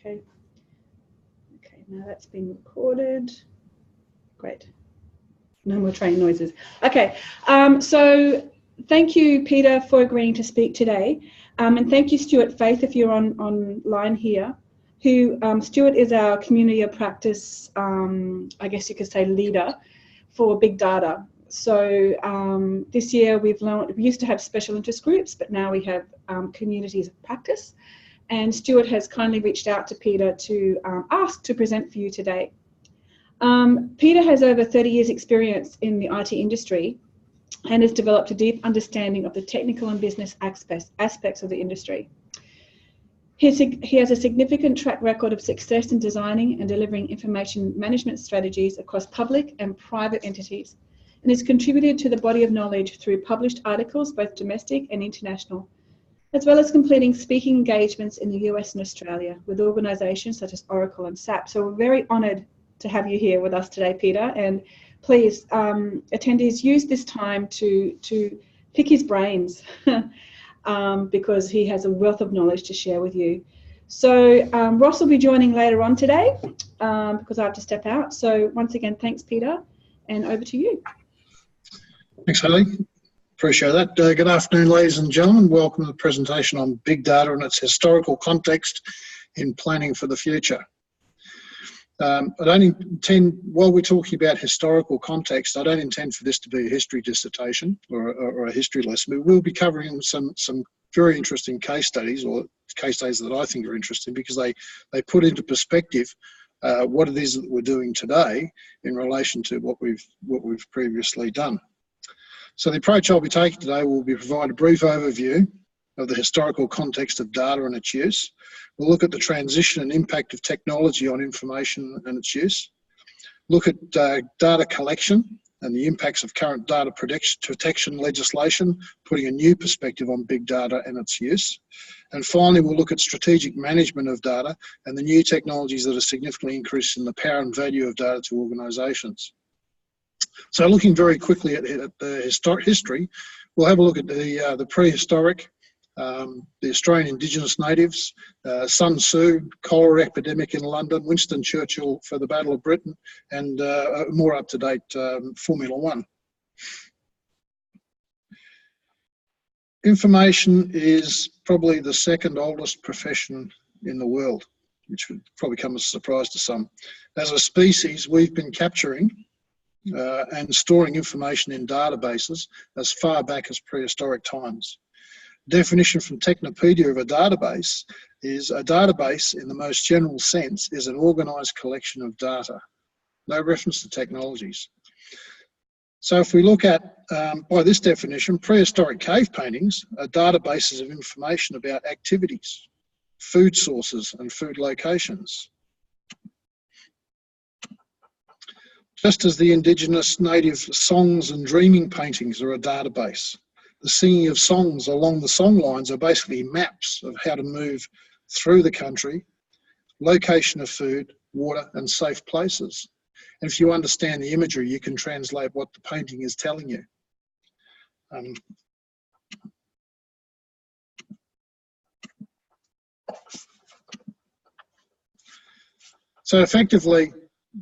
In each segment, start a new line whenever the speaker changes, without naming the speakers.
Okay. Okay, now that's been recorded. Great. No more train noises. Okay, so thank you, Peter, for agreeing to speak today. And thank you, Stuart Faith, if you're online here. Stuart is our community of practice, I guess you could say, leader for big data. So this year we used to have special interest groups, but now we have communities of practice. And Stuart has kindly reached out to Peter to ask to present for you today. Peter has over 30 years experience in the IT industry and has developed a deep understanding of the technical and business aspects of the industry. He has a significant track record of success in designing and delivering information management strategies across public and private entities, and has contributed to the body of knowledge through published articles, both domestic and international, as well as completing speaking engagements in the US and Australia with organisations such as Oracle and SAP. So we're very honoured to have you here with us today, Peter, and please, attendees, use this time to pick his brains because he has a wealth of knowledge to share with you. So Ross will be joining later on today because I have to step out. So once again, thanks, Peter, and over to you.
Thanks, Haley. Appreciate that. Good afternoon, ladies and gentlemen. Welcome to the presentation on big data and its historical context in planning for the future. I don't intend, while we're talking about historical context, I don't intend for this to be a history dissertation or a history lesson. We will be covering some very interesting case studies, or case studies that I think are interesting because they put into perspective what it is that we're doing today in relation to what we've previously done. So the approach I'll be taking today will be provide a brief overview of the historical context of data and its use. We'll look at the transition and impact of technology on information and its use. Look at data collection and the impacts of current data protection legislation, putting a new perspective on big data and its use. And finally, we'll look at strategic management of data and the new technologies that are significantly increasing the power and value of data to organisations. So looking very quickly at the history, we'll have a look at the prehistoric, the Australian Indigenous natives, Sun Tzu, cholera epidemic in London, Winston Churchill for the Battle of Britain, and more up-to-date Formula One. Information is probably the second oldest profession in the world, which would probably come as a surprise to some. As a species, we've been capturing and storing information in databases as far back as prehistoric times. Definition from Technopedia of a database is a database in the most general sense is an organised collection of data. No reference to technologies. So if we look at, by this definition, prehistoric cave paintings are databases of information about activities, food sources and food locations. Just as the indigenous native songs and dreaming paintings are a database, the singing of songs along the song lines are basically maps of how to move through the country, location of food, water and safe places. And if you understand the imagery, you can translate what the painting is telling you. So effectively,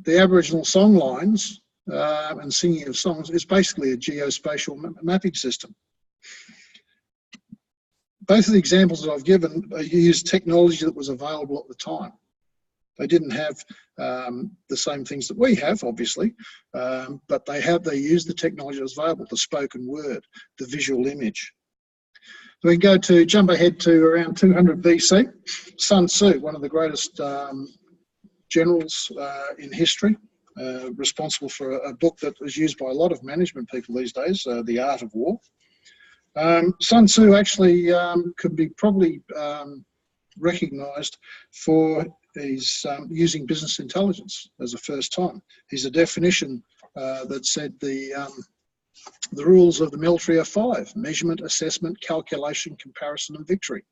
the Aboriginal song lines and singing of songs is basically a geospatial mapping system. Both of the examples that I've given used technology that was available at the time. They didn't have the same things that we have, obviously, but they used the technology that was available, the spoken word, the visual image. We can jump ahead to around 200 BC. Sun Tzu, one of the greatest generals in history, responsible for a book that is used by a lot of management people these days, The Art of War. Sun Tzu actually could be probably recognised for his using business intelligence as a first time. He's a definition that said the rules of the military are 5: measurement, assessment, calculation, comparison and victory.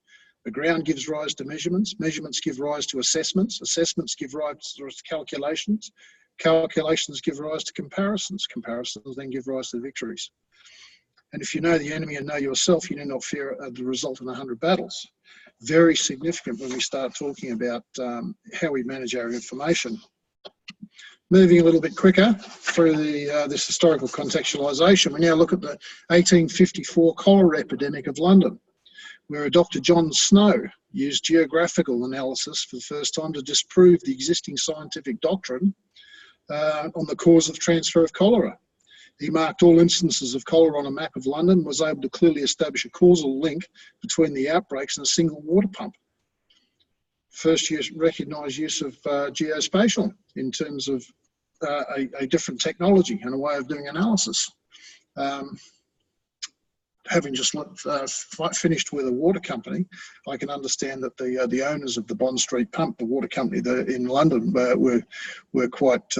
The ground gives rise to measurements, measurements give rise to assessments, assessments give rise to calculations, calculations give rise to comparisons, comparisons then give rise to victories. And if you know the enemy and know yourself, you need not fear the result in 100 battles. very significant when we start talking about how we manage our information. Moving a little bit quicker through this historical contextualisation, we now look at the 1854 cholera epidemic of London, where a Dr. John Snow used geographical analysis for the first time to disprove the existing scientific doctrine on the cause of transfer of cholera. He marked all instances of cholera on a map of London and was able to clearly establish a causal link between the outbreaks and a single water pump. First recognised use of geospatial in terms of a different technology and a way of doing analysis. Having just finished with a water company, I can understand that the owners of the Bond Street pump, the water company in London, were quite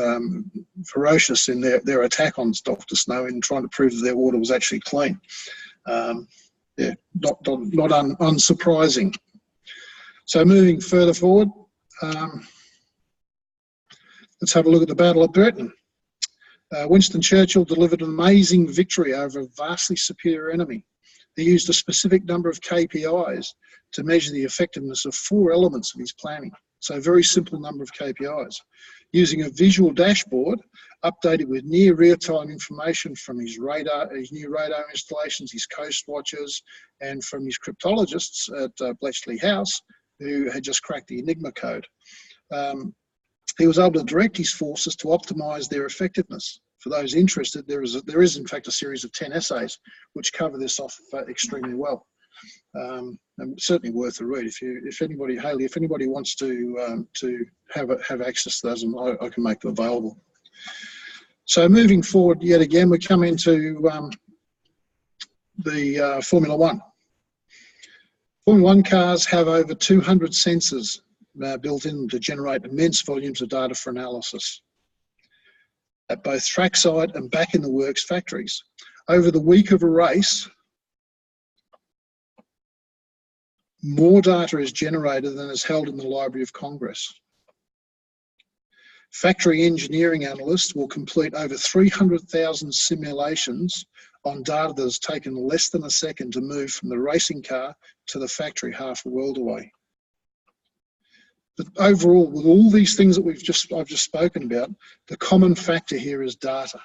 ferocious in their attack on Dr. Snow in trying to prove that their water was actually clean. Yeah, not unsurprising. So moving further forward, let's have a look at the Battle of Britain. Winston Churchill delivered an amazing victory over a vastly superior enemy. He used a specific number of KPIs to measure the effectiveness of 4 elements of his planning. So a very simple number of KPIs. Using a visual dashboard updated with near real-time information from his new radar installations, his coast watchers, and from his cryptologists at Bletchley House, who had just cracked the Enigma code. He was able to direct his forces to optimise their effectiveness. For those interested, there is in fact a series of 10 essays which cover this off extremely well, and certainly worth a read. If anybody wants to have access to those, I can make them available. So moving forward, yet again, we come into the Formula One. Formula One cars have over 200 sensors built in to generate immense volumes of data for analysis at both trackside and back in the works factories. Over the week of a race, more data is generated than is held in the Library of Congress. Factory engineering analysts will complete over 300,000 simulations on data that has taken less than a second to move from the racing car to the factory half a world away. But overall, with all these things that I've just spoken about, the common factor here is data.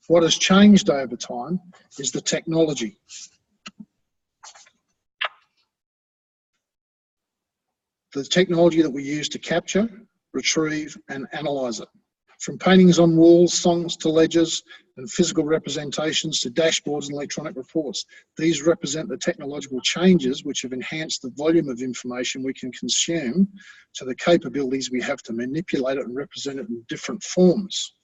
What has changed over time is the technology. The technology that we use to capture, retrieve, and analyse it. From paintings on walls, songs to ledgers, and physical representations to dashboards and electronic reports. These represent the technological changes which have enhanced the volume of information we can consume to the capabilities we have to manipulate it and represent it in different forms.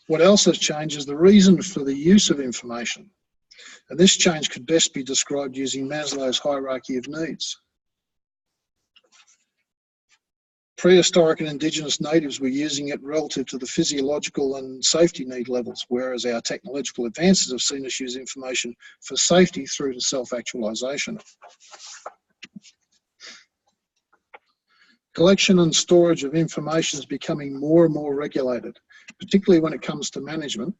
What else has changed is the reason for the use of information. And this change could best be described using Maslow's hierarchy of needs. Prehistoric and indigenous natives were using it relative to the physiological and safety need levels, whereas our technological advances have seen us use information for safety through to self-actualization. Collection and storage of information is becoming more and more regulated, particularly when it comes to management.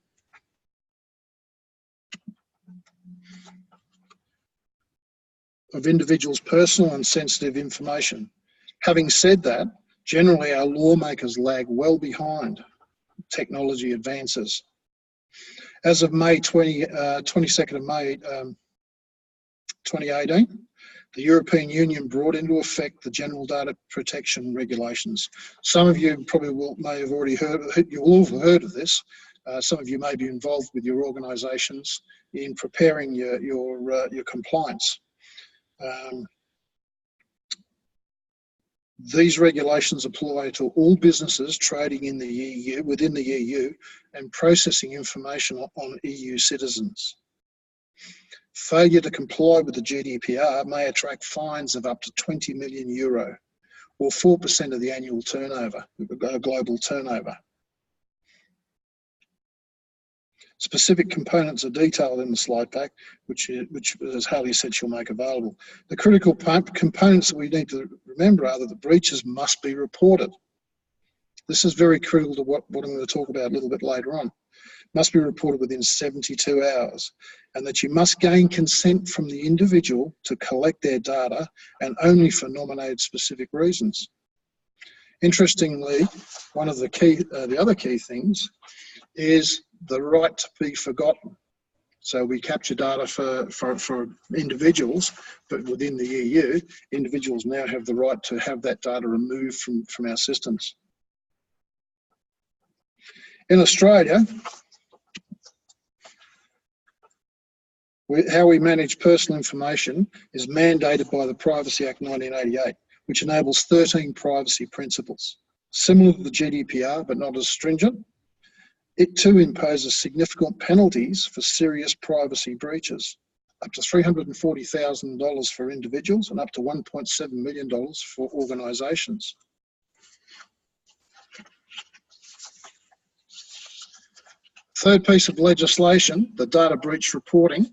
Of individuals' personal and sensitive information. Having said that, generally, our lawmakers lag well behind technology advances. As of May 22nd of May 2018, the European Union brought into effect the General Data Protection Regulations. Some of you probably may have already heard, you all have heard of this. Some of you may be involved with your organisations in preparing your compliance. These regulations apply to all businesses trading in the EU, within the EU, and processing information on EU citizens. Failure to comply with the GDPR may attract fines of up to €20 million, or 4% of the annual turnover, global turnover. Specific components are detailed in the slide pack, which as Harley said, she'll make available. The critical components that we need to remember are that the breaches must be reported. This is very critical to what I'm going to talk about a little bit later on. Must be reported within 72 hours, and that you must gain consent from the individual to collect their data, and only for nominated specific reasons. Interestingly, one of the other key things is the right to be forgotten. So we capture data for individuals, but within the EU, individuals now have the right to have that data removed from our systems. In Australia, how we manage personal information is mandated by the Privacy Act 1988, which enables 13 privacy principles, similar to the GDPR, but not as stringent. It too imposes significant penalties for serious privacy breaches, up to $340,000 for individuals and up to $1.7 million for organisations. Third piece of legislation, the data breach reporting,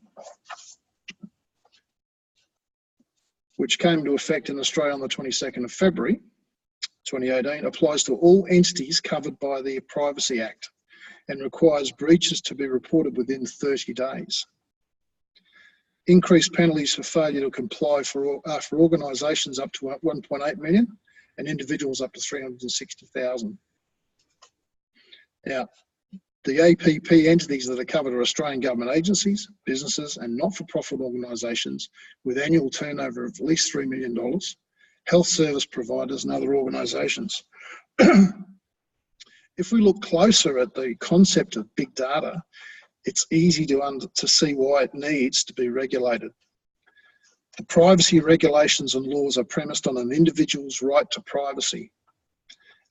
which came into effect in Australia on the 22nd of February 2018, applies to all entities covered by the Privacy Act and requires breaches to be reported within 30 days. Increased penalties for failure to comply for organisations up to 1.8 million and individuals up to 360,000. Now, the APP entities that are covered are Australian government agencies, businesses and not-for-profit organisations with annual turnover of at least $3 million, health service providers and other organisations. If we look closer at the concept of big data, it's easy to see why it needs to be regulated. The privacy regulations and laws are premised on an individual's right to privacy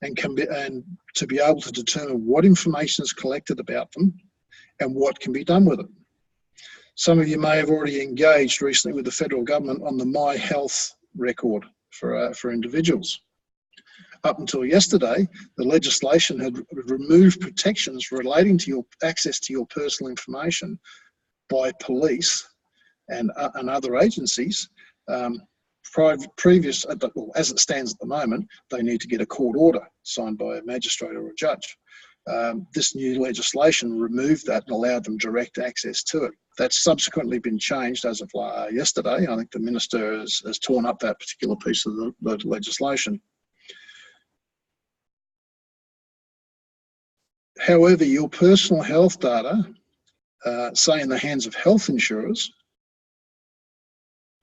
and to be able to determine what information is collected about them and what can be done with it. Some of you may have already engaged recently with the federal government on the My Health record for individuals. Up until yesterday, the legislation had removed protections relating to your access to your personal information by police and other agencies. Previous, well, as it stands at the moment, they need to get a court order signed by a magistrate or a judge. This new legislation removed that and allowed them direct access to it. That's subsequently been changed as of yesterday. I think the minister has torn up that particular piece of the legislation. However, your personal health data, say in the hands of health insurers,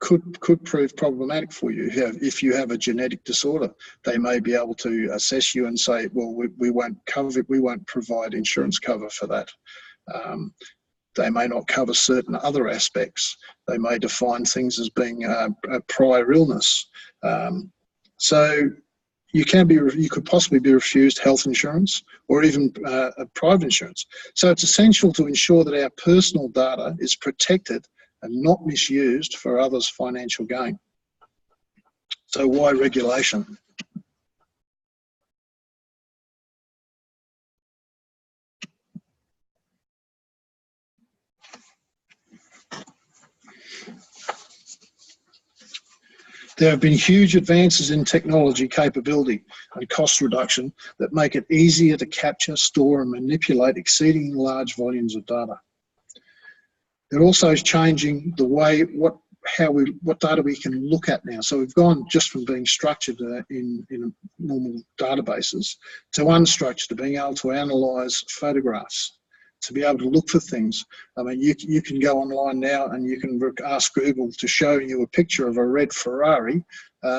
could prove problematic for you. If you have a genetic disorder, they may be able to assess you and say, well, we won't cover it, we won't provide insurance cover for that. They may not cover certain other aspects. They may define things as being a prior illness. So you could possibly be refused health insurance or even private insurance. So it's essential to ensure that our personal data is protected and not misused for others' financial gain. So why regulation? There have been huge advances in technology capability and cost reduction that make it easier to capture, store and manipulate exceedingly large volumes of data. It also is changing the way what data we can look at now. So we've gone just from being structured in normal databases to unstructured, to being able to analyse photographs, to be able to look for things. I mean, you can go online now and you can ask Google to show you a picture of a red Ferrari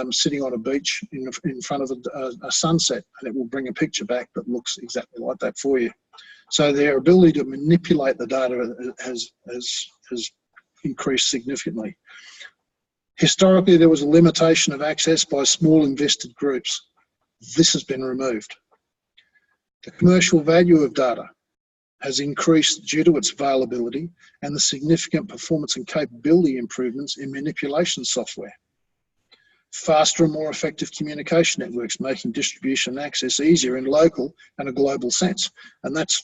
sitting on a beach in front of a sunset, and it will bring a picture back that looks exactly like that for you. So their ability to manipulate the data has increased significantly. Historically, there was a limitation of access by small invested groups. This has been removed. The commercial value of data has increased due to its availability and the significant performance and capability improvements in manipulation software. Faster and more effective communication networks, making distribution and access easier in local and a global sense. And that's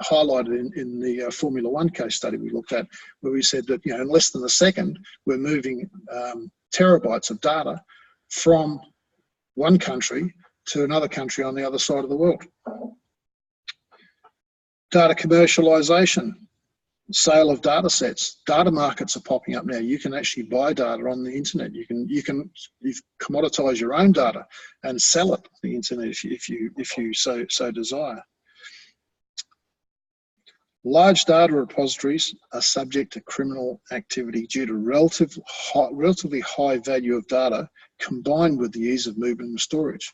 highlighted in the Formula One case study we looked at, where we said that, you know, in less than a second, we're moving terabytes of data from one country to another country on the other side of the world. Data commercialisation, sale of data sets. Data markets are popping up now. You can actually buy data on the internet. You commoditise your own data and sell it on the internet if you so desire. Large data repositories are subject to criminal activity due to relatively high value of data combined with the ease of movement and storage.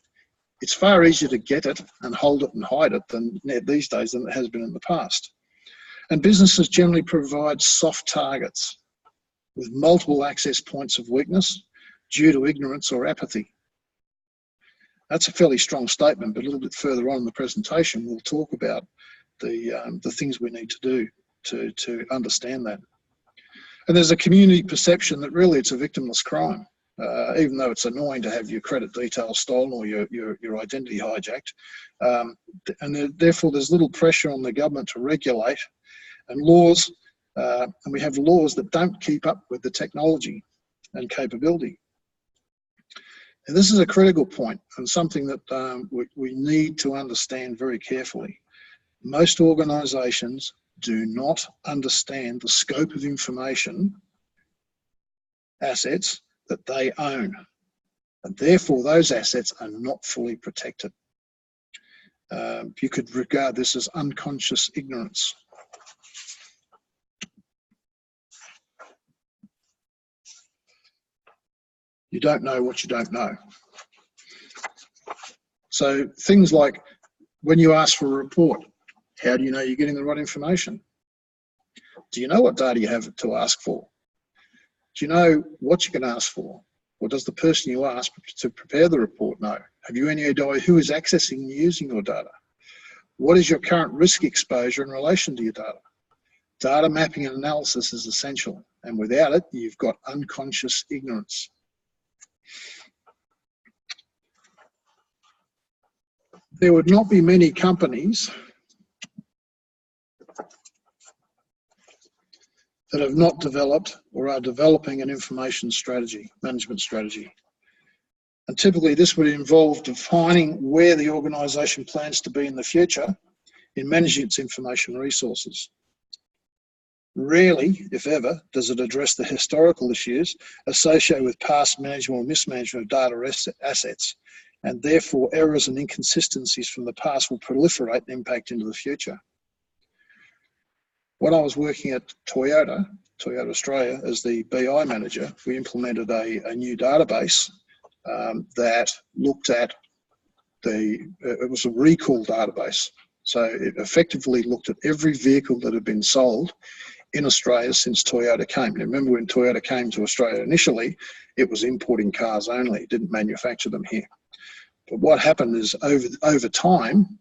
It's far easier to get it and hold it and hide it these days than it has been in the past. And businesses generally provide soft targets with multiple access points of weakness due to ignorance or apathy. That's a fairly strong statement, but a little bit further on in the presentation, we'll talk about the things we need to do to understand that. And there's a community perception that really it's a victimless crime, even though it's annoying to have your credit details stolen or your identity hijacked. And therefore there's little pressure on the government to regulate and laws, and we have laws that don't keep up with the technology and capability. And this is a critical point and something that we need to understand very carefully. Most organisations do not understand the scope of information assets that they own, and therefore those assets are not fully protected. You could regard this as unconscious ignorance. You don't know what you don't know. So things like when you ask for a report, how do you know you're getting the right information? Do you know what data you have to ask for? Do you know what you can ask for? Or does the person you ask to prepare the report know? Have you any idea who is accessing and using your data? What is your current risk exposure in relation to your data? Data mapping and analysis is essential, and without it, you've got unconscious ignorance. There would not be many companies that have not developed or are developing an information strategy, management strategy. And typically this would involve defining where the organisation plans to be in the future in managing its information resources. Rarely, if ever, does it address the historical issues associated with past management or mismanagement of data assets, and therefore errors and inconsistencies from the past will proliferate and impact into the future. When I was working at Toyota Australia as the BI manager, we implemented a new database that looked at it was a recall database. So it effectively looked at every vehicle that had been sold in Australia since Toyota came. Now, remember when Toyota came to Australia initially, it was importing cars only, it didn't manufacture them here. But what happened is over time,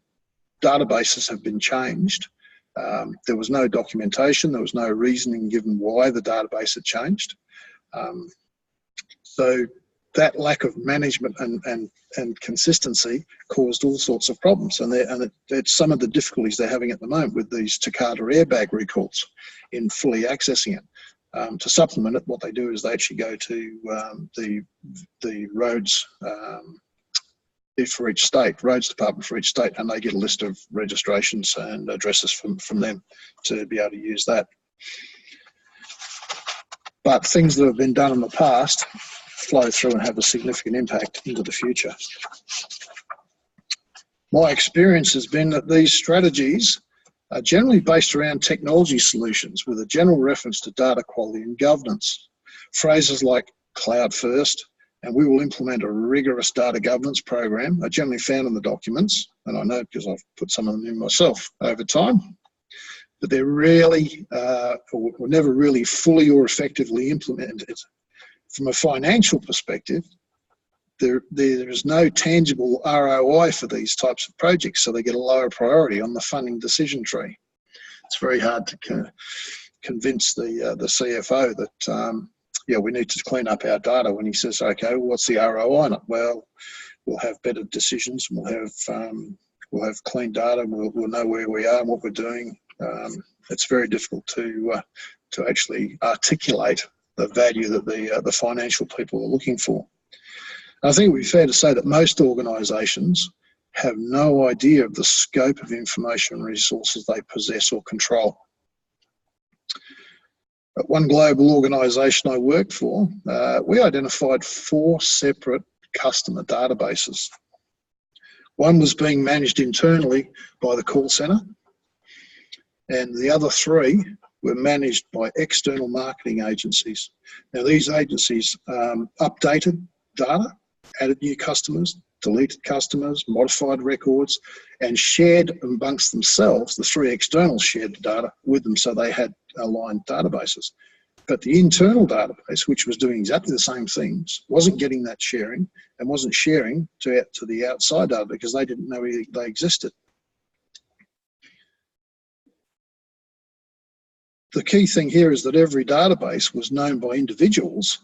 databases have been changed. There was no documentation, there was no reasoning given why the database had changed. So that lack of management and consistency caused all sorts of problems, and it's some of the difficulties they're having at the moment with these Takata airbag recalls in fully accessing it. To supplement it, what they do is they actually go to the roads for each state, roads department for each state, and they get a list of registrations and addresses from them to be able to use that. But things that have been done in the past flow through and have a significant impact into the future. My experience has been that these strategies are generally based around technology solutions with a general reference to data quality and governance. Phrases like cloud first, and we will implement a rigorous data governance program are generally found in the documents, and I know because I've put some of them in myself over time, but they're rarely or never really fully or effectively implemented. From a financial perspective, there is no tangible ROI for these types of projects, so they get a lower priority on the funding decision tree. It's very hard to convince the CFO that yeah, we need to clean up our data when he says, okay, well, what's the ROI on it? Well, we'll have better decisions, we'll have clean data, we'll know where we are and what we're doing. It's very difficult to actually articulate the value that the financial people are looking for. I think it would be fair to say that most organisations have no idea of the scope of information resources they possess or control. At one global organisation I worked for, we identified 4 separate customer databases. One was being managed internally by the call centre, and the other 3 were managed by external marketing agencies. Now, these agencies updated data, added new customers, deleted customers, modified records, and shared amongst themselves. The 3 externals shared the data with them, so they had aligned databases. But the internal database, which was doing exactly the same things, wasn't getting that sharing and wasn't sharing to the outside data because they didn't know they existed. The key thing here is that every database was known by individuals,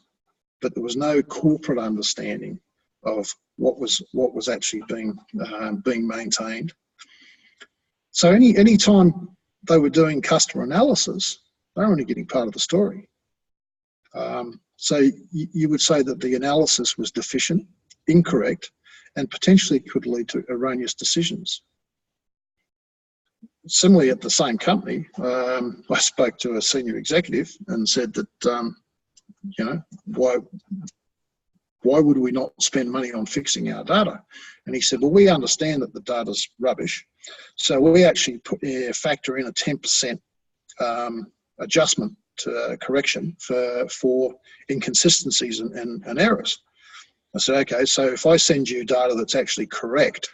but there was no corporate understanding of what was actually being maintained. So any time they were doing customer analysis, they were only getting part of the story. So you would say that the analysis was deficient, incorrect, and potentially could lead to erroneous decisions. Similarly, at the same company, I spoke to a senior executive and said that, you know, why would we not spend money on fixing our data? And he said, well, we understand that the data's rubbish, so we actually factor in a 10% adjustment correction for inconsistencies and errors. I said, okay, so if I send you data that's actually correct,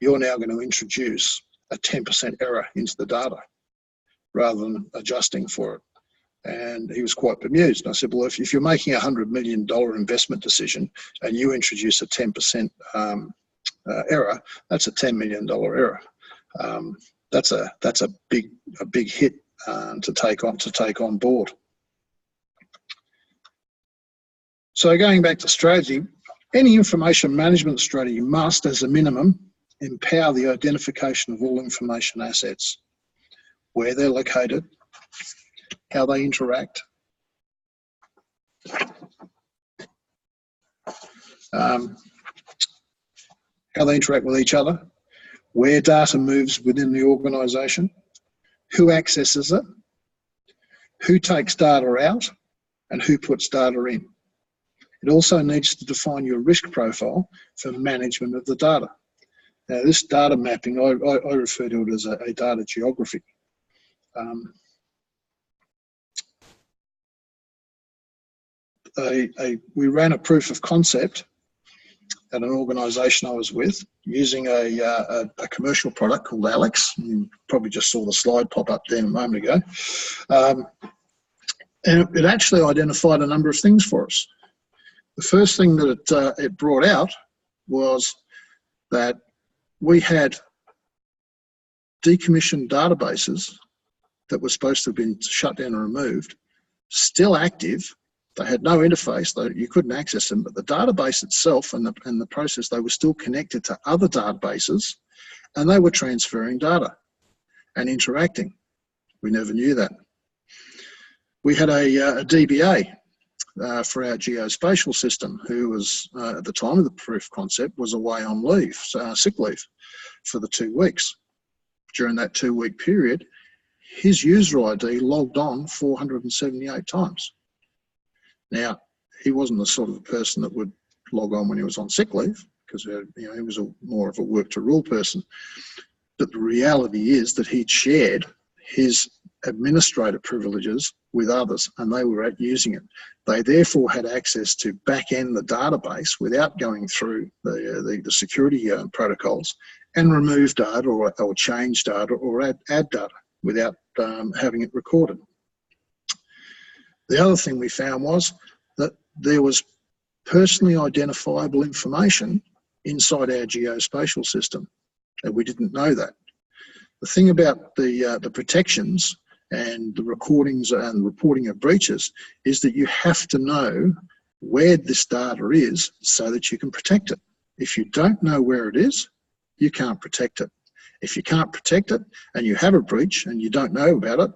you're now going to introduce a 10% error into the data rather than adjusting for it. And he was quite bemused. And I said, well, if you're making a $100 million investment decision and you introduce a 10% error, that's a $10 million error. That's a big hit to take on board. So going back to strategy, any information management strategy must, as a minimum, empower the identification of all information assets, where they're located, how they interact, with each other, where data moves within the organisation, who accesses it, who takes data out, and who puts data in. It also needs to define your risk profile for management of the data. Now, this data mapping, I refer to it as a data geography. We ran a proof of concept at an organisation I was with using a commercial product called Alex. You probably just saw the slide pop up there a moment ago. And it actually identified a number of things for us. The first thing that it brought out was that we had decommissioned databases that were supposed to have been shut down and removed, still active. They had no interface, though you couldn't access them, but the database itself and the process, they were still connected to other databases, and they were transferring data and interacting. We never knew that. We had a DBA for our geospatial system, who was, at the time of the proof concept, was away on leave, sick leave, for the 2 weeks. During that 2-week period, his user ID logged on 478 times. Now, he wasn't the sort of person that would log on when he was on sick leave, because he was more of a work to rule person. But the reality is that he'd shared his administrator privileges with others, and they were using it. They therefore had access to back-end the database without going through the security protocols, and remove data or change data or add data without having it recorded. The other thing we found was that there was personally identifiable information inside our geospatial system, and we didn't know that. The thing about the protections and the recordings and reporting of breaches is that you have to know where this data is so that you can protect it. If you don't know where it is, you can't protect it. If you can't protect it and you have a breach and you don't know about it,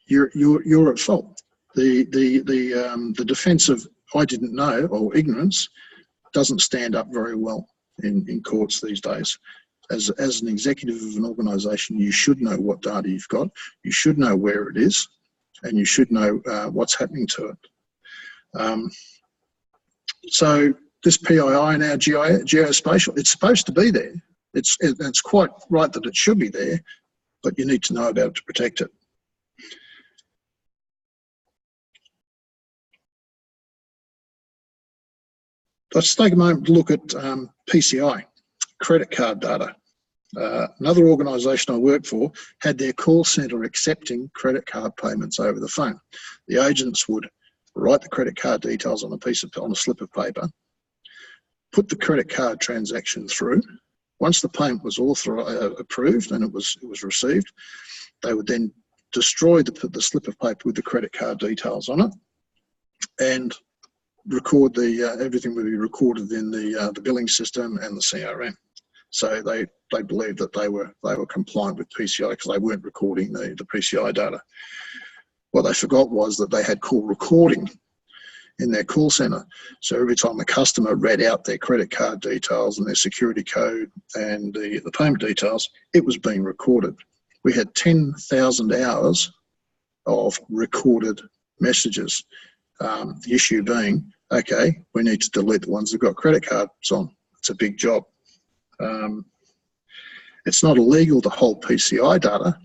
you're at fault. The defence of I didn't know or ignorance doesn't stand up very well in courts these days. As an executive of an organisation, you should know what data you've got, you should know where it is, and you should know what's happening to it. So this PII now, geospatial, it's supposed to be there. It's quite right that it should be there, but you need to know about it to protect it. Let's take a moment to look at PCI, credit card data. Another organisation I worked for had their call centre accepting credit card payments over the phone. The agents would write the credit card details on a slip of paper, put the credit card transaction through. Once the payment was approved and it was received, they would then destroy the slip of paper with the credit card details on it, and record everything would be recorded in the billing system and the CRM. So they believed that they were compliant with PCI because they weren't recording the PCI data. What they forgot was that they had call recording in their call centre. So every time a customer read out their credit card details and their security code and the payment details, it was being recorded. We had 10,000 hours of recorded messages. The issue being, okay, we need to delete the ones that got credit cards on. It's a big job. It's not illegal to hold PCI data.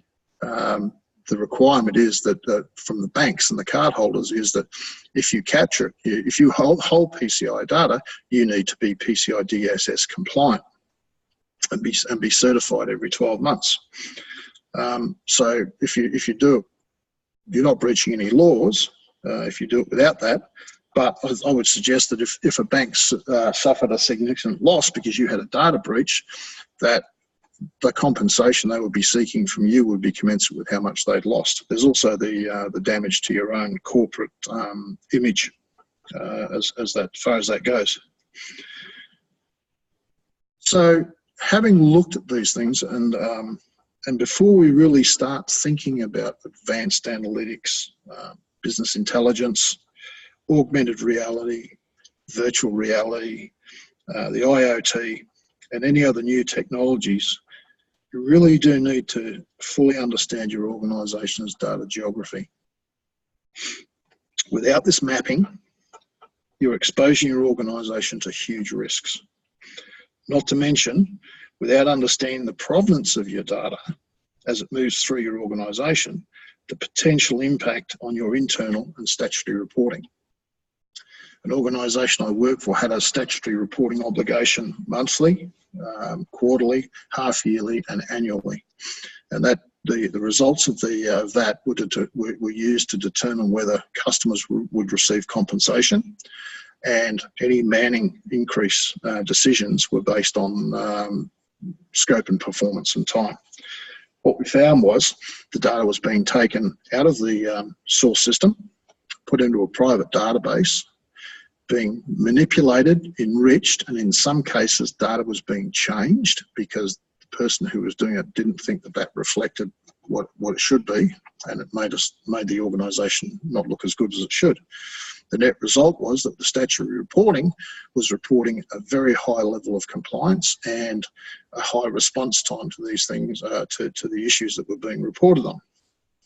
The requirement is that from the banks and the card holders is that if you capture it, if you hold PCI data, you need to be PCI DSS compliant and be certified every 12 months. So if you do it, you're not breaching any laws if you do it without that. But I would suggest that if a bank suffered a significant loss because you had a data breach, that the compensation they would be seeking from you would be commensurate with how much they'd lost. There's also the damage to your own corporate image as far as that goes. So having looked at these things, and before we really start thinking about advanced analytics, business intelligence, augmented reality, virtual reality, the IoT, and any other new technologies, you really do need to fully understand your organisation's data geography. Without this mapping, you're exposing your organisation to huge risks. Not to mention, without understanding the provenance of your data as it moves through your organisation, the potential impact on your internal and statutory reporting. An organisation I work for had a statutory reporting obligation monthly, quarterly, half-yearly and annually. And that the results of that were used to determine whether customers would receive compensation, and any manning increase decisions were based on scope and performance and time. What we found was the data was being taken out of the source system, put into a private database, being manipulated, enriched, and in some cases data was being changed because the person who was doing it didn't think that reflected what it should be, and it made the organisation not look as good as it should. The net result was that the statutory reporting was reporting a very high level of compliance and a high response time to these things, to the issues that were being reported on.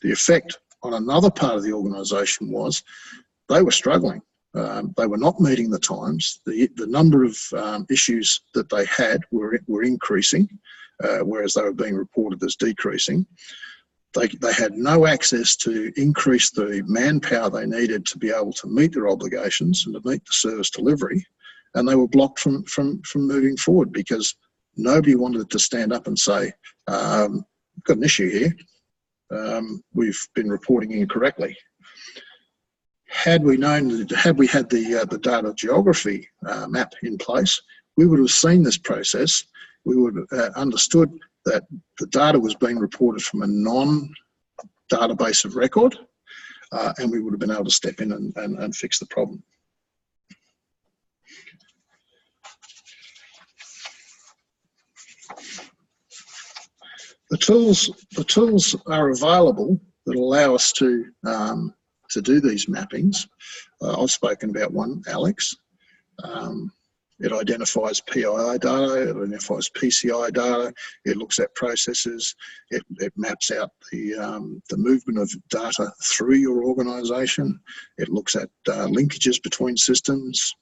The effect on another part of the organisation was they were struggling. They were not meeting the times. The number of issues that they had were increasing, whereas they were being reported as decreasing. They had no access to increase the manpower they needed to be able to meet their obligations and to meet the service delivery, and they were blocked from moving forward because nobody wanted to stand up and say, we've got an issue here, we've been reporting incorrectly. Had we had the data geography map in place, we would have seen this process. We would have understood that the data was being reported from a non-database of record, and we would have been able to step in and fix the problem. The tools are available that allow us to do these mappings. I've spoken about one, Alex. It identifies PII data, it identifies PCI data, it looks at processes, it maps out the movement of data through your organisation, it looks at linkages between systems.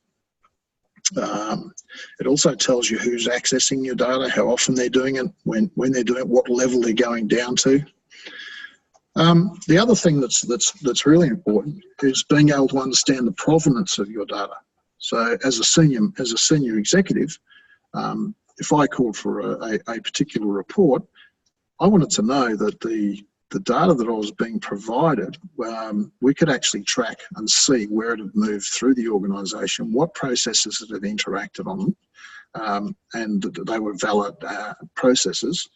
It also tells you who's accessing your data, how often they're doing it, when they're doing it, what level they're going down to. The other thing that's really important is being able to understand the provenance of your data. So as a senior executive, if I called for a particular report, I wanted to know that the data that I was being provided, we could actually track and see where it had moved through the organisation, what processes it had interacted on, and that they were valid processes.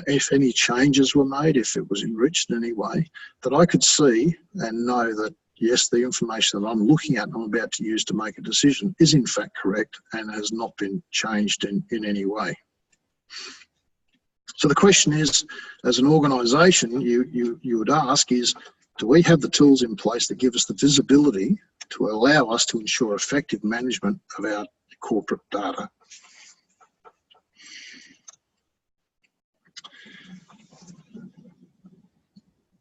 If any changes were made, if it was enriched in any way, that I could see and know that, yes, the information that I'm looking at and I'm about to use to make a decision is in fact correct and has not been changed in any way. So the question is, as an organisation, you would ask is, do we have the tools in place that give us the visibility to allow us to ensure effective management of our corporate data?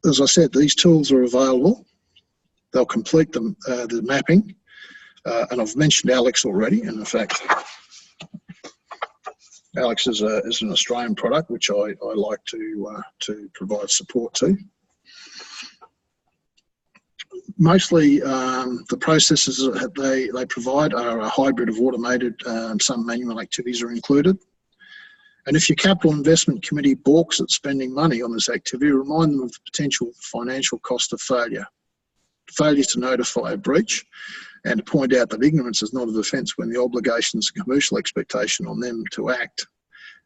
As I said, these tools are available. They'll complete the mapping, and I've mentioned Alex already, and in fact, Alex is an Australian product which I like to provide support to. Mostly the processes that they provide are a hybrid of automated, some manual activities are included. And if your capital investment committee balks at spending money on this activity, remind them of the potential financial cost of failure. Failure to notify a breach, and to point out that ignorance is not a defence when the obligations and commercial expectation on them to act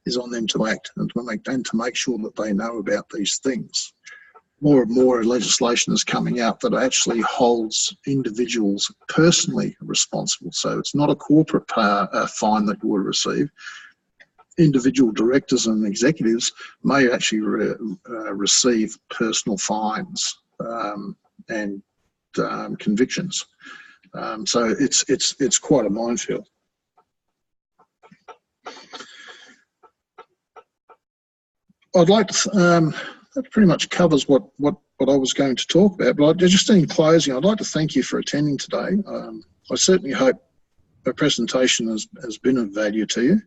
is on them to act and to make sure that they know about these things. More and more legislation is coming out that actually holds individuals personally responsible. So it's not a corporate fine that you will receive. Individual directors and executives may actually receive personal fines and convictions. So it's quite a minefield. I'd like to, that pretty much covers what I was going to talk about, but just in closing, I'd like to thank you for attending today. I certainly hope the presentation has been of value to you.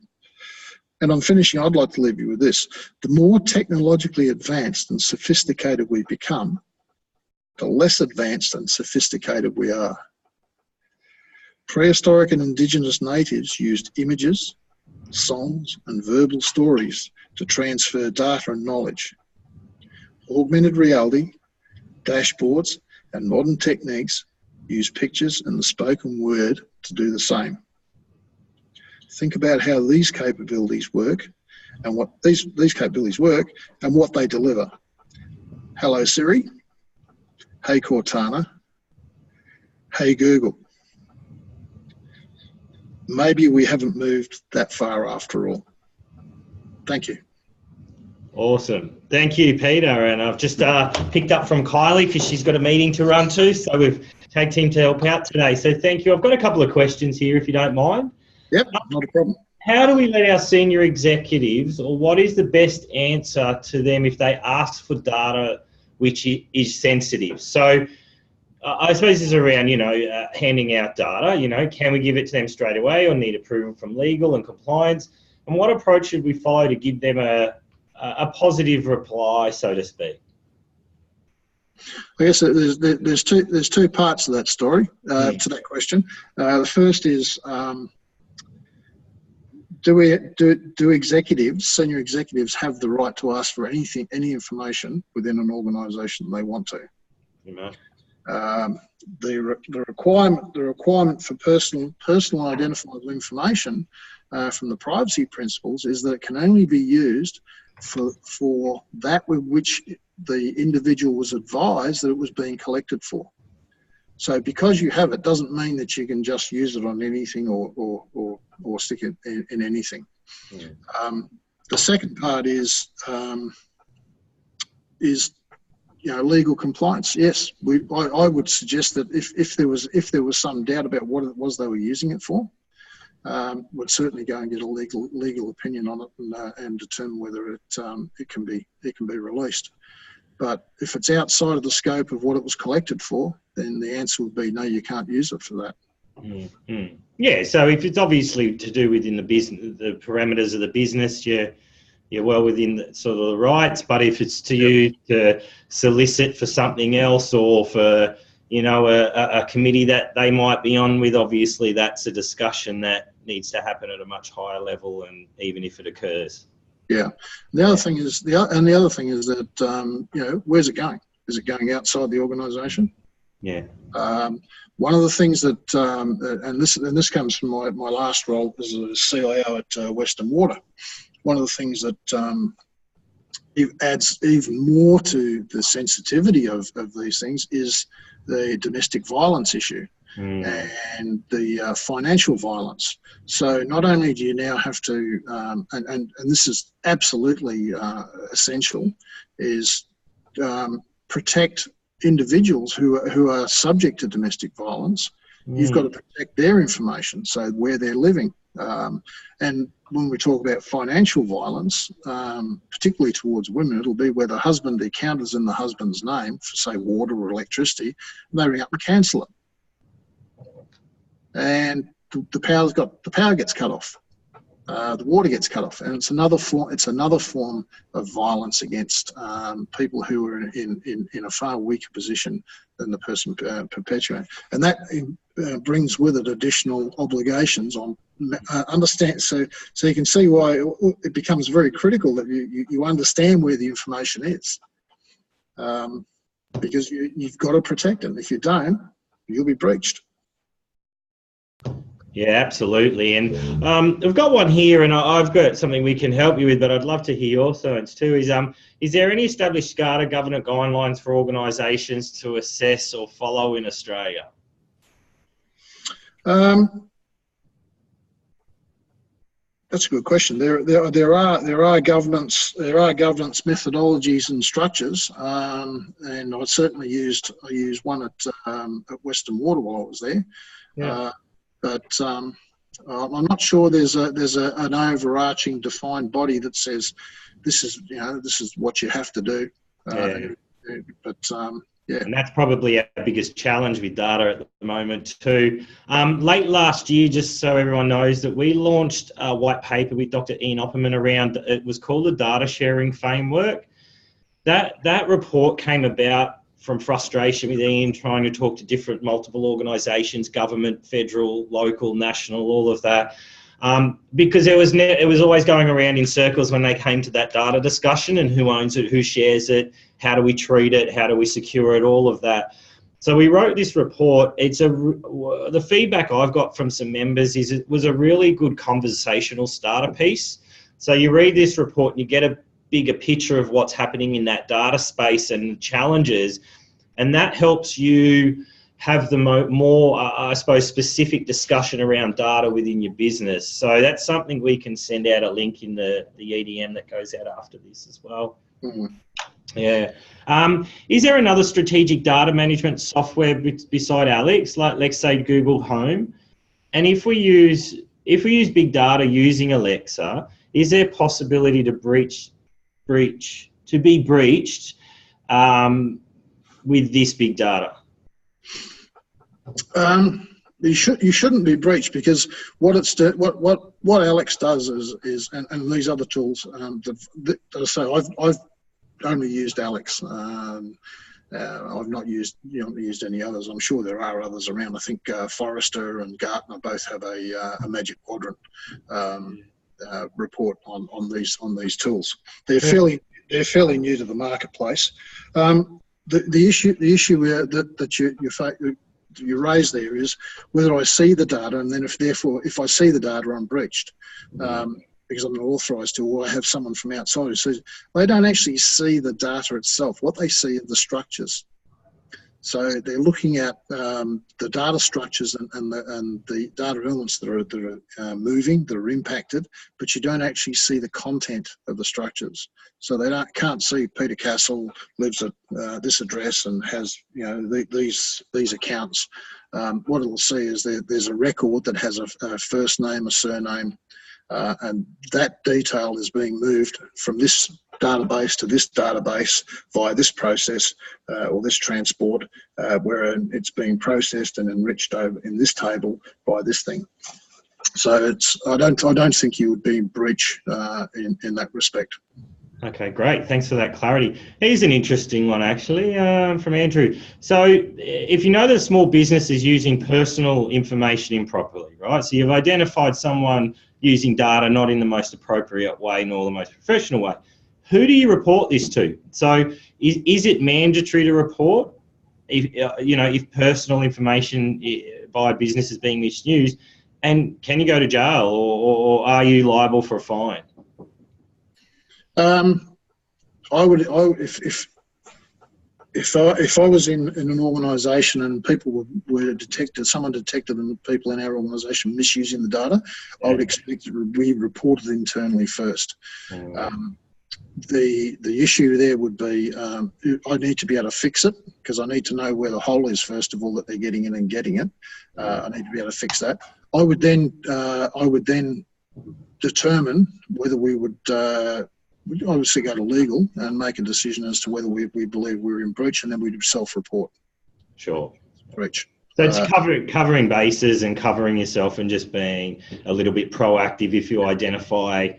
And I'm finishing, I'd like to leave you with this. The more technologically advanced and sophisticated we become, the less advanced and sophisticated we are. Prehistoric and indigenous natives used images, songs, and verbal stories to transfer data and knowledge. Augmented reality, dashboards, and modern techniques use pictures and the spoken word to do the same. Think about how these capabilities work and what these capabilities work and what they deliver. Hello Siri. Hey Cortana. Hey Google. Maybe we haven't moved that far after all. Thank you.
Awesome. Thank you, Peter. And I've just picked up from Kylie because she's got a meeting to run to. So we've tag team to help out today. So thank you. I've got a couple of questions here, if you don't mind.
Yep, not a problem.
How do we let our senior executives, or what is the best answer to them if they ask for data which is sensitive? So I suppose this is around, handing out data, can we give it to them straight away or need approval from legal and compliance? And what approach should we follow to give them a positive reply, so to speak?
I guess there's two parts to that story, to that question. The first is, do executives, senior executives, have the right to ask for any information within an organisation they want to? The requirement for personal identifiable information from the privacy principles is that it can only be used for that with which the individual was advised that it was being collected for. So because you have it doesn't mean that you can just use it on anything or stick it in anything. The second part is legal compliance. Yes, I would suggest that if there was some doubt about what it was they were using it for, would certainly go and get a legal opinion on it and determine whether it can be released. But if it's outside of the scope of what it was collected for, then the answer would be no, you can't use it for that.
Mm-hmm. Yeah, so if it's obviously to do within the business, the parameters of the business, you're well within the, sort of the rights. But if it's to you to solicit for something else, or for a committee that they might be on with, obviously that's a discussion that needs to happen at a much higher level, and even if it occurs. Yeah.
The other thing is that where's it going? Is it going outside the organisation?
Yeah.
One of the things that and this comes from my last role as a CIO at Western Water. One of the things that it adds even more to the sensitivity of these things is the domestic violence issue. And the financial violence. So not only do you now have to, and this is absolutely essential, is protect individuals who are subject to domestic violence. You've got to protect their information, so where they're living. And when we talk about financial violence, particularly towards women, it'll be where the account is in the husband's name, for say water or electricity, and they ring up and cancel it. And the power gets cut off, the water gets cut off, and it's another form of violence against people who are in a far weaker position than the person perpetuating, and that brings with it additional obligations on understand. So you can see why it becomes very critical that you understand where the information is, because you've got to protect it. If you don't, you'll be breached.
Yeah, absolutely. And I've got one here, and I've got something we can help you with, but I'd love to hear your thoughts too. Is there any established SCADA governance guidelines for organisations to assess or follow in Australia?
That's a good question. There are governance methodologies and structures, and I certainly used one at Western Water while I was there.
Yeah.
But I'm not sure there's an overarching defined body that says this is what you have to do. Yeah.
And that's probably our biggest challenge with data at the moment too. Late last year, just so everyone knows, that we launched a white paper with Dr. Ian Opperman around, it was called the Data Sharing Framework. That report came about from frustration with Ian trying to talk to multiple organisations, government, federal, local, national, all of that, because it was always going around in circles when they came to that data discussion, and who owns it, who shares it, how do we treat it, how do we secure it, all of that. So we wrote this report. The feedback I've got from some members is it was a really good conversational starter piece. So you read this report and you get a bigger picture of what's happening in that data space and challenges, and that helps you have the more, I suppose, specific discussion around data within your business. So that's something we can send out a link in the EDM that goes out after this as well.
Mm-hmm.
Yeah. Is there another strategic data management software beside Alex, like let's say Google Home? And if we use big data using Alexa, is there a possibility to be breached with this big data?
You shouldn't be breached, because what Alex does is and these other tools I've only used Alex. I've not used any others. I'm sure there are others around. I think Forrester and Gartner both have a Magic Quadrant report on these tools. They're fairly new to the marketplace. The issue that you raise there is whether I see the data, and then if I see the data, I'm breached, because I'm not authorised to, or I have someone from outside who sees. They don't actually see the data itself. What they see are the structures. So they're looking at the data structures and the data elements that are moving, that are impacted, but you don't actually see the content of the structures. So they can't see Peter Castle lives at this address and has these accounts. what it'll see is there's a record that has a first name, a surname, and that detail is being moved from this database to this database via this process or this transport, where it's being processed and enriched over in this table by this thing. So I don't think you would be in breach in that respect.
Okay, great. Thanks for that clarity. Here's an interesting one, actually, from Andrew. So if you know that a small business is using personal information improperly, right? So you've identified someone using data not in the most appropriate way nor the most professional way. Who do you report this to? So is it mandatory to report if personal information by a business is being misused? And can you go to jail or are you liable for a fine?
If I was in an organisation and people were detected, someone detected people in our organisation misusing the data, I would expect it to be reported internally first. The issue there would be I need to be able to fix it, because I need to know where the hole is first of all that they're getting in and getting it. I need to be able to fix that. I would then determine whether we would obviously go to legal and make a decision as to whether we believe we're in breach, and then we'd self-report.
Sure.
Breach.
So it's covering bases and covering yourself and just being a little bit proactive if you identify,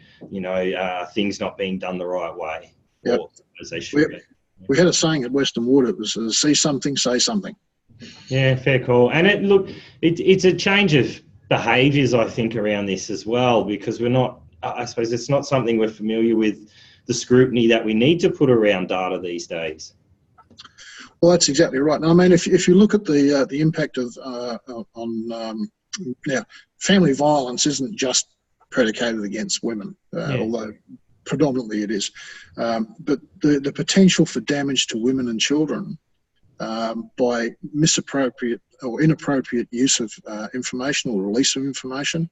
things not being done the right way,
yep.
Or as they should be.
We had a saying at Western Water, it was see something, say something.
Yeah, fair call. And it's a change of behaviours, I think, around this as well, because we're not, I suppose it's not something we're familiar with, the scrutiny that we need to put around data these days.
Well, that's exactly right. Now, I mean, if you look at the impact of on family violence isn't just predicated against women, although predominantly it is, but the potential for damage to women and children by misappropriate or inappropriate use of information or release of information,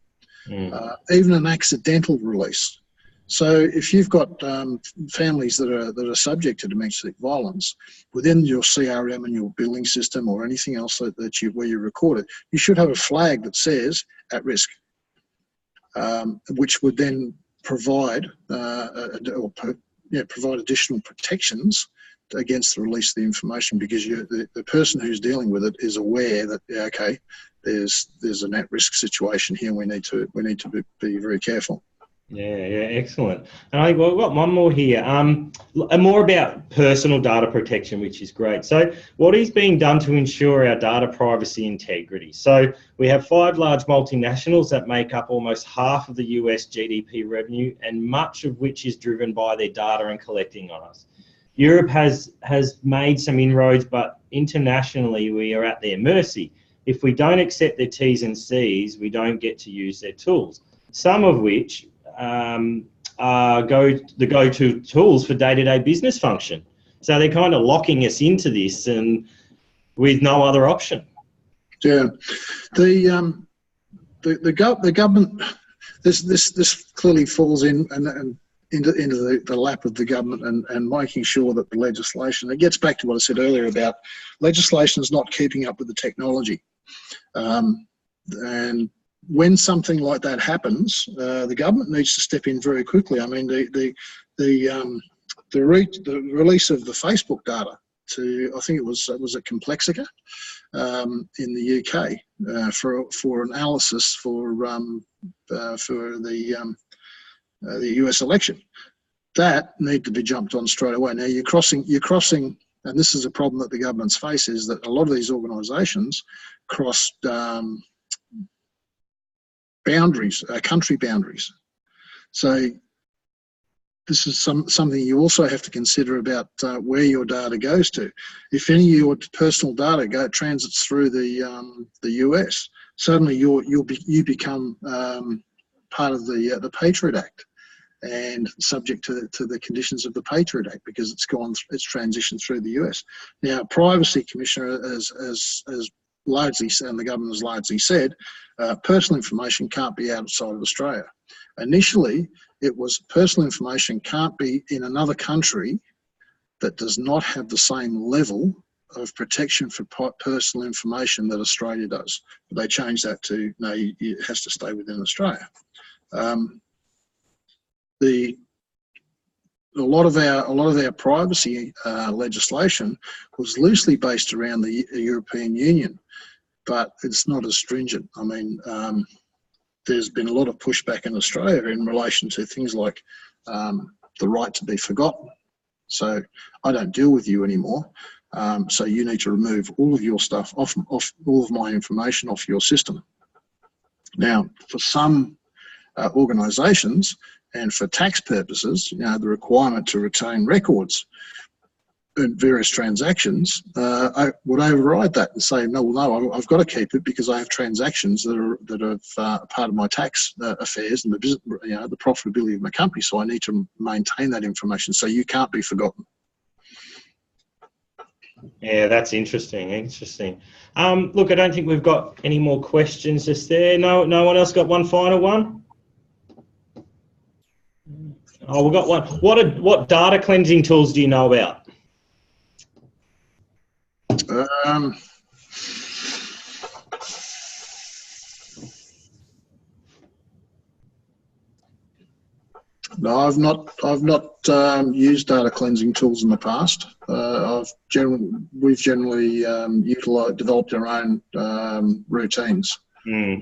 even an accidental release. So if you've got families that are subject to domestic violence, within your CRM and your billing system or anything else where you record it, you should have a flag that says at risk, which would then provide provide additional protections against the release of the information, because the person who's dealing with it is aware that there's an at-risk situation here. We need to be very careful.
Yeah, excellent. And I think we've got one more here, more about personal data protection, which is great. So what is being done to ensure our data privacy integrity? So we have 5 large multinationals that make up almost half of the US GDP revenue, and much of which is driven by their data and collecting on us. Europe has made some inroads, but internationally we are at their mercy. If we don't accept their T's and C's, we don't get to use their tools, some of which are the go-to tools for day-to-day business function. So they're kind of locking us into this, and with no other option.
Yeah, the government. This clearly falls in and into the lap of the government and making sure that the legislation. It gets back to what I said earlier about legislation is not keeping up with the technology, and when something like that happens, the government needs to step in very quickly. I mean, the release of the Facebook data to, I think it was at Complexica in the UK for analysis for the US election, that need to be jumped on straight away. Now you're crossing, and this is a problem that the government's face, is that a lot of these organisations cross boundaries, country boundaries. So this is something you also have to consider about where your data goes to. If any of your personal data transits through the US, suddenly you become part of the Patriot Act and subject to the conditions of the Patriot Act, because it's transitioned through the US. Now, Privacy Commissioner has largely, and the government has largely said, personal information can't be outside of Australia. Initially, it was personal information can't be in another country that does not have the same level of protection for personal information that Australia does. But they changed that to, no, it has to stay within Australia. A lot of our privacy legislation was loosely based around the European Union, but it's not as stringent. I mean, there's been a lot of pushback in Australia in relation to things like the right to be forgotten. So I don't deal with you anymore. So you need to remove all of your stuff off all of my information off your system. Now, for some organisations, and for tax purposes, you know, the requirement to retain records in various transactions, I would override that and say, no, well, no, I've got to keep it because I have transactions that are part of my tax affairs and the business, you know, the profitability of my company. So I need to maintain that information. So you can't be forgotten.
Yeah, that's interesting. Interesting. Look, I don't think we've got any more questions just there. No one else got one final one? Oh, we've got one. What data cleansing tools do you know about?
No, I've not used data cleansing tools in the past. We've generally developed our own routines.
Yeah.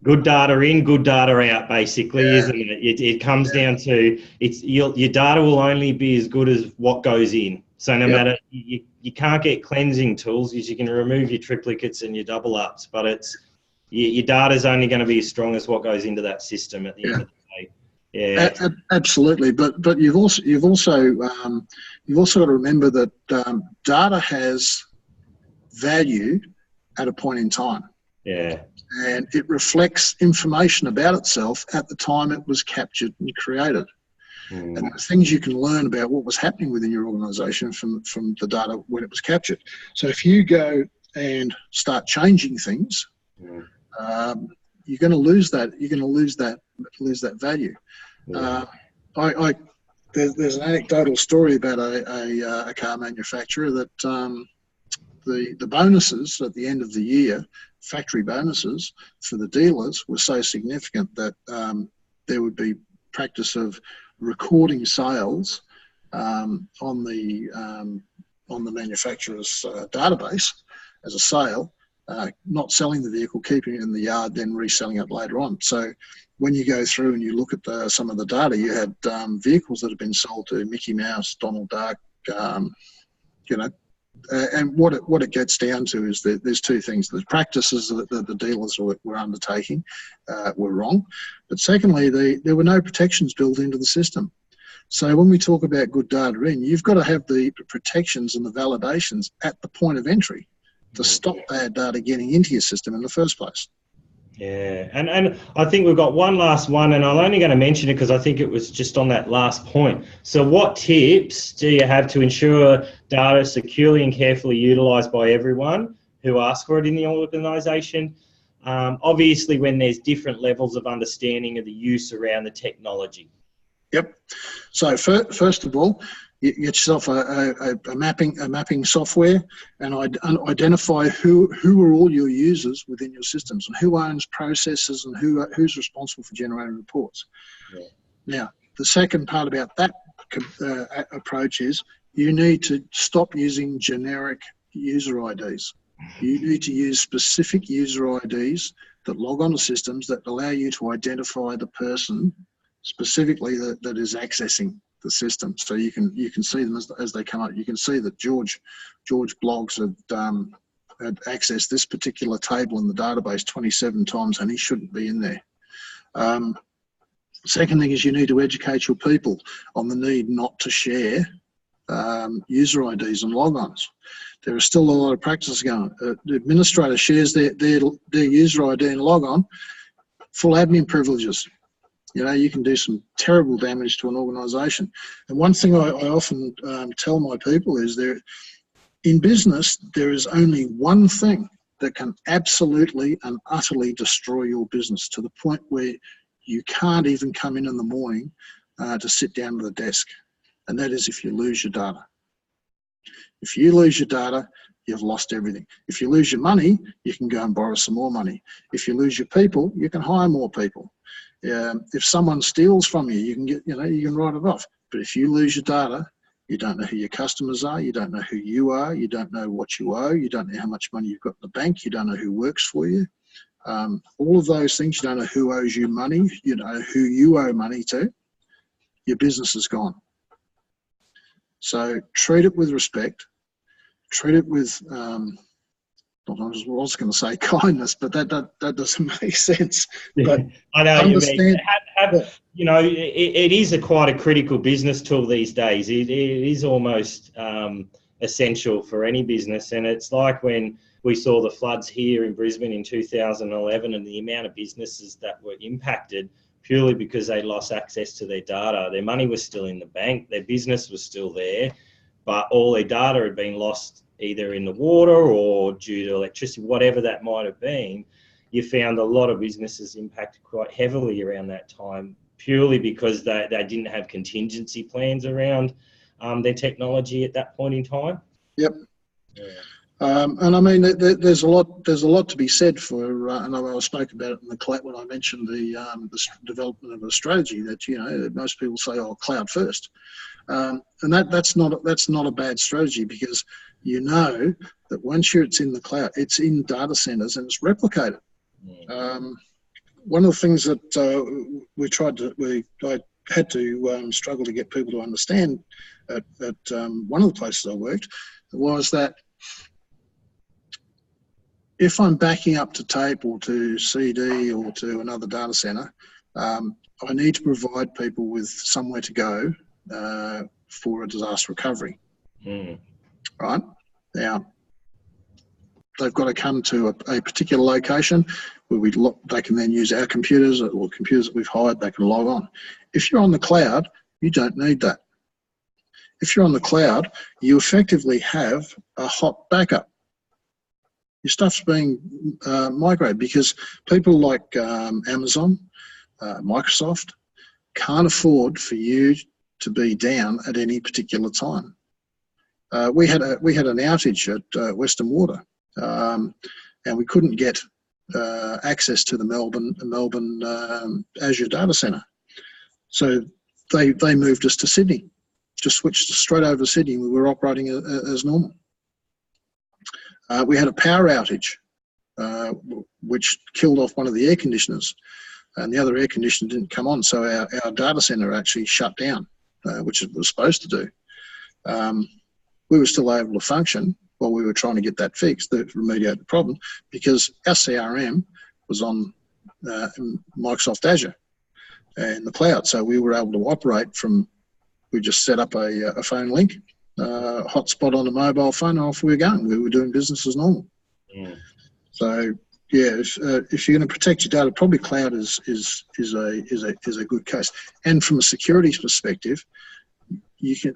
Good data in, good data out, basically, yeah. Isn't it? It comes down to your data will only be as good as what goes in. So no matter, you can't get cleansing tools because you can remove your triplicates and your double ups, but your data is only going to be as strong as what goes into that system at the end of the day. Yeah,
absolutely. But you've also got to remember that data has value at a point in time.
Yeah.
And it reflects information about itself at the time it was captured and created. And there's things you can learn about what was happening within your organisation from the data when it was captured. So if you go and start changing things, you're going to lose that. You're going to lose that value. There's an anecdotal story about a car manufacturer that the bonuses at the end of the year, factory bonuses for the dealers, were so significant that there would be practice of recording sales on the manufacturer's database as a sale, not selling the vehicle, keeping it in the yard, then reselling it later on. So when you go through and you look at some of the data, you had vehicles that have been sold to Mickey Mouse, Donald Duck, you know. And what it gets down to is that there's two things. The practices that the dealers were undertaking were wrong. But secondly, there were no protections built into the system. So when we talk about good data in, you've got to have the protections and the validations at the point of entry to stop bad data getting into your system in the first place.
Yeah, and I think we've got one last one, and I'm only going to mention it because I think it was just on that last point. So what tips do you have to ensure data is securely and carefully utilised by everyone who asks for it in the organisation? Obviously, when there's different levels of understanding of the use around the technology.
Yep. So first of all, you get yourself a mapping software and identify who are all your users within your systems and who owns processes and who's responsible for generating reports. Yeah. Now, the second part about that approach is you need to stop using generic user IDs. You need to use specific user IDs that log on to systems that allow you to identify the person specifically that is accessing the system. So you can see them as they come up. You can see that George Blogs had accessed this particular table in the database 27 times, and he shouldn't be in there. Second thing is you need to educate your people on the need not to share user IDs and logons. There are still a lot of practices going. The administrator shares their user ID and logon, full admin privileges. You know, you can do some terrible damage to an organisation. And one thing I often tell my people is in business, there is only one thing that can absolutely and utterly destroy your business to the point where you can't even come in the morning to sit down at the desk. And that is if you lose your data. If you lose your data, you've lost everything. If you lose your money, you can go and borrow some more money. If you lose your people, you can hire more people. If someone steals from you, you can you can write it off. But if you lose your data, you don't know who your customers are, you don't know who you are, you don't know what you owe, you don't know how much money you've got in the bank, you don't know who works for you. All of those things, you don't know who owes you money, you know who you owe money to, your business is gone. So treat it with respect, treat it with, I was going to say kindness, but that doesn't make sense. But
I know understand, you mean. It is quite a critical business tool these days. It is almost essential for any business. And it's like when we saw the floods here in Brisbane in 2011 and the amount of businesses that were impacted purely because they lost access to their data. Their money was still in the bank, their business was still there, but all their data had been lost either in the water or due to electricity, whatever that might have been. You found a lot of businesses impacted quite heavily around that time, purely because they didn't have contingency plans around their technology at that point in time.
Yep.
Yeah.
And I mean, there's a lot to be said for, and I spoke about it in the cloud when I mentioned the development of a strategy that most people say, oh, cloud first, and that's not a bad strategy, because you know that once it's in the cloud, it's in data centers and it's replicated. Yeah. One of the things that I had to struggle to get people to understand at one of the places I worked was that if I'm backing up to tape or to CD or to another data center, I need to provide people with somewhere to go for a disaster recovery. Right? Now, they've got to come to a particular location where they can then use our computers or computers that we've hired, they can log on. If you're on the cloud, you don't need that. If you're on the cloud, you effectively have a hot backup. Your stuff's being migrated, because people like Amazon, Microsoft can't afford for you to be down at any particular time. We had an outage at Western Water, and we couldn't get access to the Melbourne Azure data center. So they moved us to Sydney, just switched straight over to Sydney. We were operating as normal. We had a power outage, which killed off one of the air conditioners, and the other air conditioner didn't come on, so our data center actually shut down, which it was supposed to do. We were still able to function while we were trying to get that fixed, to remediate the problem, because our CRM was on Microsoft Azure in the cloud, so we were able to operate from, we just set up a phone link, hotspot on a mobile phone, and off we were going. We were doing business as normal. Yeah. So yeah, if you're going to protect your data, probably cloud is a good case. And from a security perspective,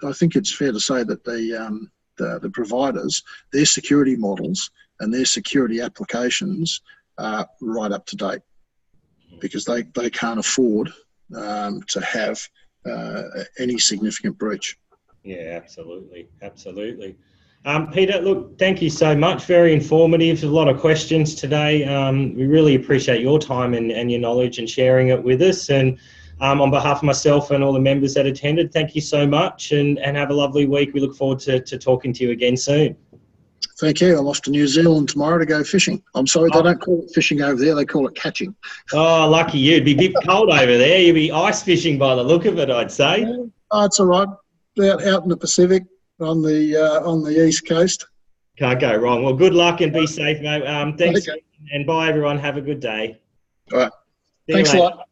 I think it's fair to say that the providers, their security models and their security applications are right up to date, because they can't afford to have any significant breach.
Yeah, absolutely. Peter, look, thank you so much. Very informative. A lot of questions today. We really appreciate your time and your knowledge and sharing it with us. And on behalf of myself and all the members that attended, thank you so much, and have a lovely week. We look forward to talking to you again soon.
Thank you. I'm off to New Zealand tomorrow to go fishing. I'm sorry, they don't call it fishing over there. They call it catching.
Oh, lucky you. It'd be a bit cold over there. You'd be ice fishing by the look of it, I'd say.
Oh, it's all right. Out in the Pacific on the East Coast.
Can't go wrong. Well, good luck and be safe, mate. Thanks,
okay.
And bye, everyone. Have a good day.
All right. Thanks a lot.